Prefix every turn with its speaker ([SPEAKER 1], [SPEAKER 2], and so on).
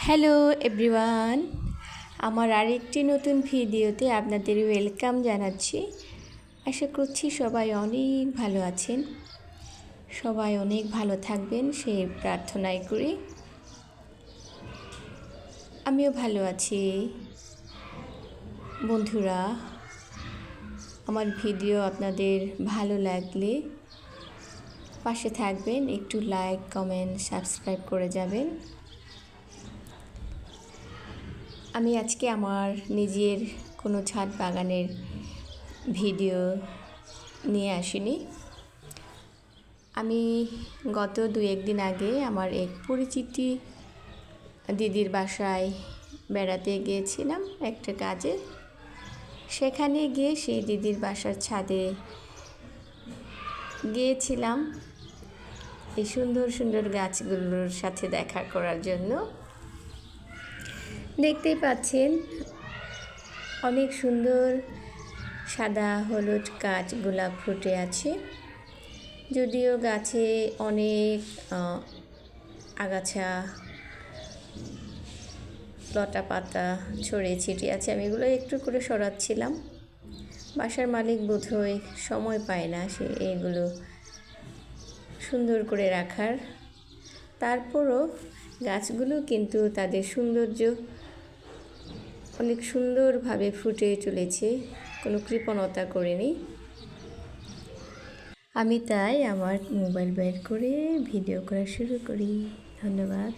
[SPEAKER 1] Hello everyone, আমার আরেকটি নতুন ভিডিওতে আপনাদের ওয়েলকাম জানাচ্ছি। আশা করছি সবাই অনেক ভালো আছেন, সবাই অনেক ভালো থাকবেন সেই প্রার্থনাই করি। আমিও ভালো আছি। বন্ধুরা, আমার ভিডিও আপনাদের ভালো লাগলে পাশে থাকবেন, একটু লাইক কমেন্ট সাবস্ক্রাইব করে যাবেন। আমি আজকে আমার নিজের কোনো ছাদ বাগানের ভিডিও নিয়ে আসিনি। আমি গত 2-1 দিন আগে আমার এক পরিচিতি দিদির বাসায় বেড়াতে গিয়েছিলাম একটা কাজে। সেখানে গিয়ে সেই দিদির বাসার ছাদে গিয়েছিলাম এই সুন্দর সুন্দর গাছগুলোর সাথে দেখা করার জন্য। দেখতেই পাচ্ছেন অনেক সুন্দর সাদা হলুদ গাছগুলা ফুটে আছে। যদিও গাছে অনেক আগাছা লতা পাতা ছড়িয়ে ছিটিয়ে আছে। আমি এগুলো একটু করে সরাচ্ছিলাম। বাসার মালিক বোধহয় সময় পায় না সে এগুলো সুন্দর করে রাখার। তারপরও গাছগুলো কিন্তু তাদের সৌন্দর্য অনেক সুন্দরভাবে ফুটে চলেছে, কোনো কৃপণতা করেনি। আমি তাই আমার মোবাইল বের করে ভিডিও করা শুরু করি। ধন্যবাদ।